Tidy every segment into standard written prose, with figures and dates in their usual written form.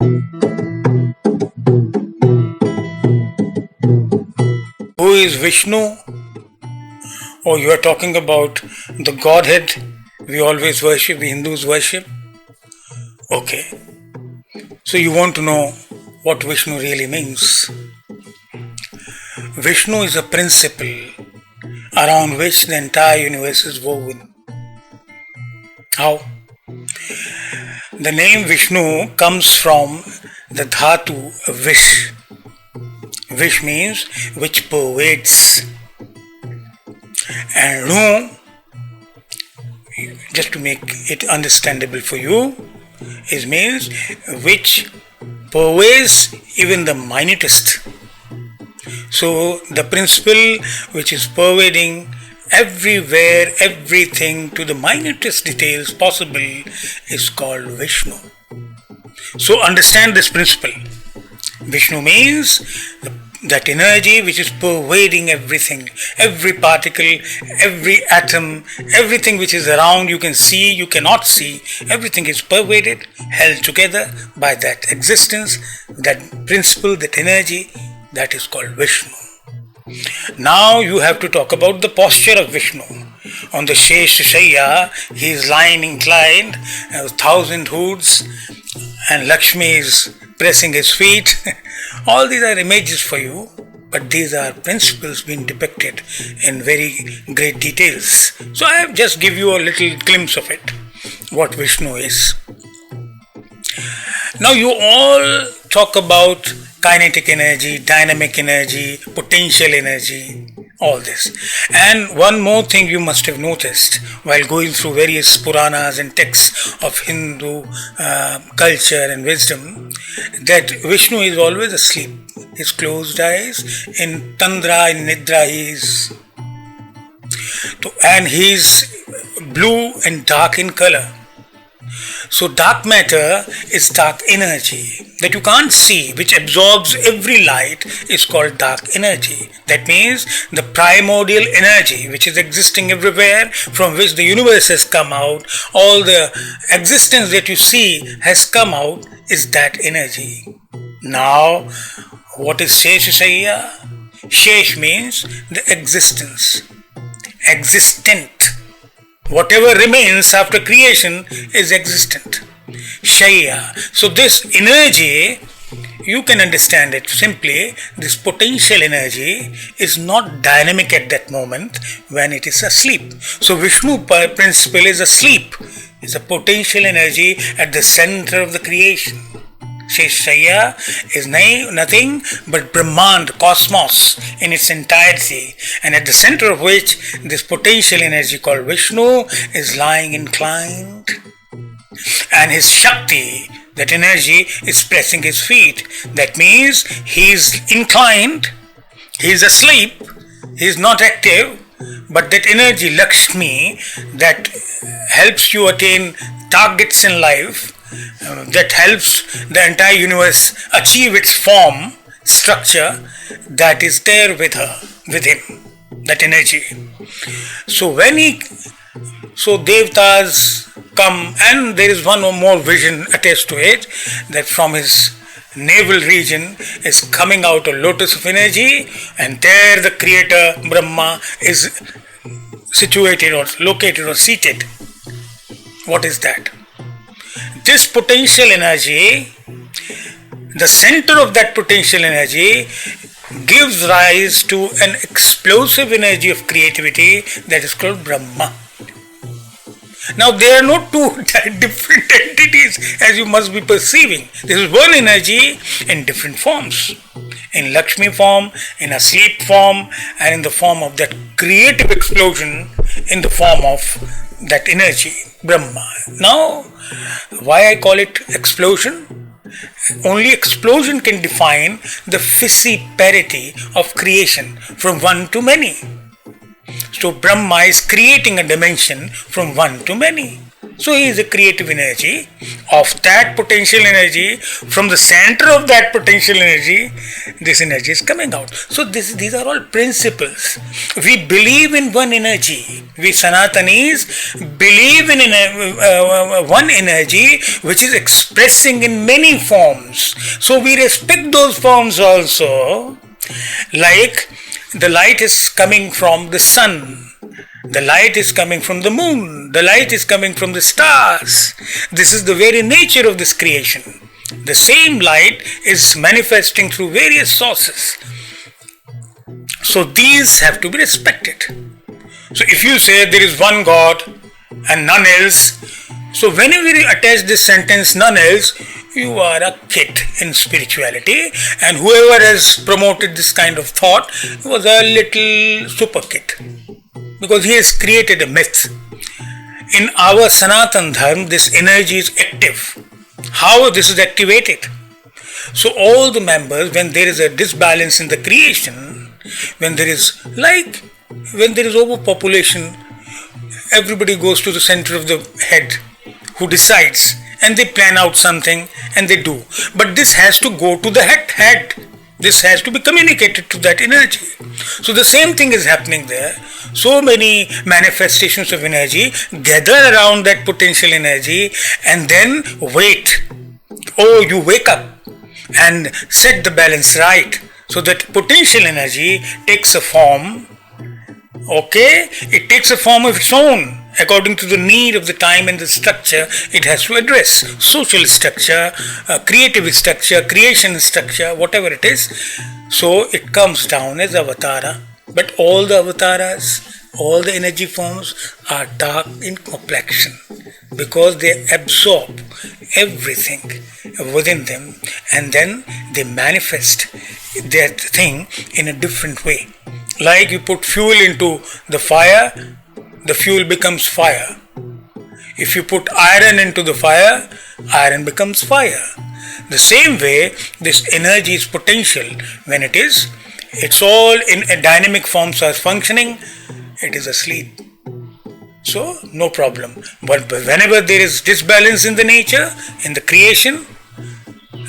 Who is Vishnu? Or you are talking about the Godhead we always worship, we Hindus worship? Okay. So you want to know what Vishnu really means. Vishnu is a principle around which the entire universe is woven. How? The name Vishnu comes from the dhatu vish. Vish means which pervades. And Nu, just to make it understandable for you, it means which pervades even the minutest. So the principle which is pervading everywhere, everything to the minutest details possible is called Vishnu. So understand this principle. Vishnu means that energy which is pervading everything, every particle, every atom, everything which is around, you can see, you cannot see, everything is pervaded, held together by that existence, that principle, that energy, that is called Vishnu. Now you have to talk about the posture of Vishnu. On the seshshaiya, he is lying inclined, 1,000 hoods, and Lakshmi is pressing his feet. All these are images for you, but these are principles being depicted in very great details. So I have just give you a little glimpse of it, what Vishnu is. Now you all talk about kinetic energy, dynamic energy, potential energy, all this. And one more thing you must have noticed while going through various Puranas and texts of Hindu culture and wisdom, that Vishnu is always asleep. His closed eyes, in Tandra, in Nidra, and he is blue and dark in color. So dark matter is dark energy that you can't see, which absorbs every light, is called dark energy. That means the primordial energy which is existing everywhere, from which the universe has come out, all the existence that you see has come out, is that energy. Now, what is seshshaiya? Shesh means the existence, existent. Whatever remains after creation is existent. Shaiya. So this energy, you can understand it simply, this potential energy is not dynamic at that moment when it is asleep. So Vishnu principle is asleep. It's a potential energy at the center of the creation. Seshshaiya is nothing but Brahmand, cosmos in its entirety, and at the center of which this potential energy called Vishnu is lying inclined, and his Shakti, that energy, is pressing his feet. That means he is inclined, he is asleep, he is not active, but that energy, Lakshmi, that helps you attain targets in life, that helps the entire universe achieve its form, structure, that is there with him, that energy. So Devtas come, and there is one or more vision attached to it, that from his navel region is coming out a lotus of energy, and there the creator Brahma is situated or located or seated. What is that? This potential energy, the center of that potential energy, gives rise to an explosive energy of creativity that is called Brahma. Now there are not two different entities as you must be perceiving. This is one energy in different forms. In Lakshmi form, in a sleep form, and in the form of that creative explosion in the form of that energy, Brahma. Now, why I call it explosion? Only explosion can define the fissiparity of creation from one to many. So Brahma is creating a dimension from one to many. So he is a creative energy of that potential energy. From the center of that potential energy, this energy is coming out. So these are all principles. We believe in one energy. We Sanatanis believe in one energy which is expressing in many forms. So we respect those forms also. Like the light is coming from the sun. The light is coming from the moon. The light is coming from the stars. This is the very nature of this creation. The same light is manifesting through various sources. So these have to be respected. So if you say there is one God and none else, so whenever you attach this sentence, none else, you are a kid in spirituality, and whoever has promoted this kind of thought was a little super kid, because he has created a myth. In our Sanatan Dharma, this energy is active. How this is activated? So all the members, when there is a disbalance in the creation, when there is overpopulation, everybody goes to the center of the head who decides, and they plan out something and they do. But this has to go to the head. This has to be communicated to that energy. So the same thing is happening there. So many manifestations of energy gather around that potential energy and then wait. Oh, you wake up and set the balance right. So that potential energy takes a form. Okay? It takes a form of its own, according to the need of the time and the structure it has to address. Social structure, creative structure, creation structure, whatever it is. So it comes down as avatara. But all the avataras, all the energy forms are dark in complexion, because they absorb everything within them and then they manifest that thing in a different way. Like you put fuel into the fire, the fuel becomes fire. If you put iron into the fire, iron becomes fire. The same way, this energy is potential. When it's all in a dynamic forms as functioning, it is asleep. So, no problem. But whenever there is disbalance in the nature, in the creation,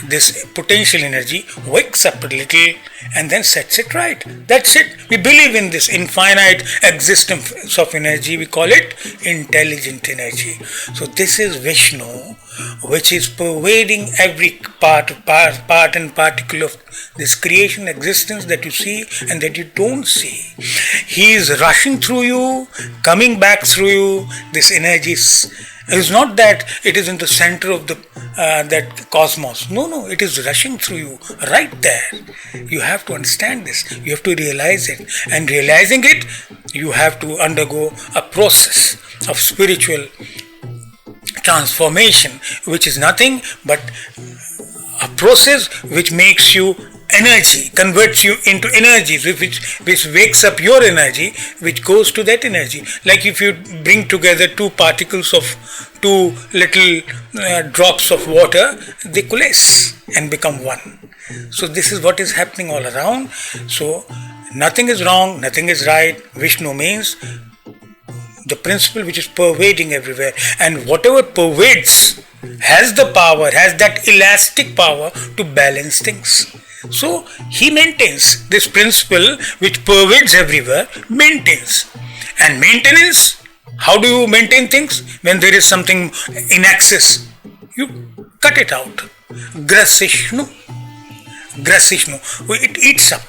this potential energy wakes up a little and then sets it right. That's it. We believe in this infinite existence of energy. We call it intelligent energy. So this is Vishnu, which is pervading every part and particle of this creation existence that you see and that you don't see. He is rushing through you, coming back through you. This energy is not that it is in the center of the that cosmos. No, it is rushing through you right there. You have to understand this. You have to realize it. And realizing it, you have to undergo a process of spiritual transformation, which is nothing but a process which makes you energy, converts you into energies, which wakes up your energy, which goes to that energy. Like if you bring together two particles of two little drops of water, they coalesce and become one. So this is what is happening all around. So nothing is wrong, nothing is right. Vishnu means the principle which is pervading everywhere, and whatever pervades has the power, has that elastic power to balance things. So he maintains this principle which pervades everywhere, maintains. And maintenance, how do you maintain things? When there is something in excess, you cut it out. Grasishnu, it eats up.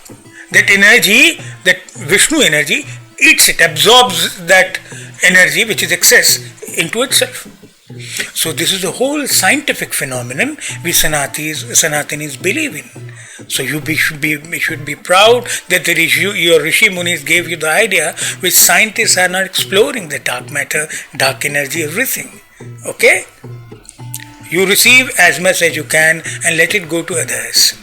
That energy, that Vishnu energy, eats it, absorbs that energy which is excess into itself. So this is a whole scientific phenomenon we Sanatanis believe in. So you should be proud that your Rishi Munis gave you the idea which scientists are not exploring, the dark matter, dark energy, everything. Okay? You receive as much as you can and let it go to others.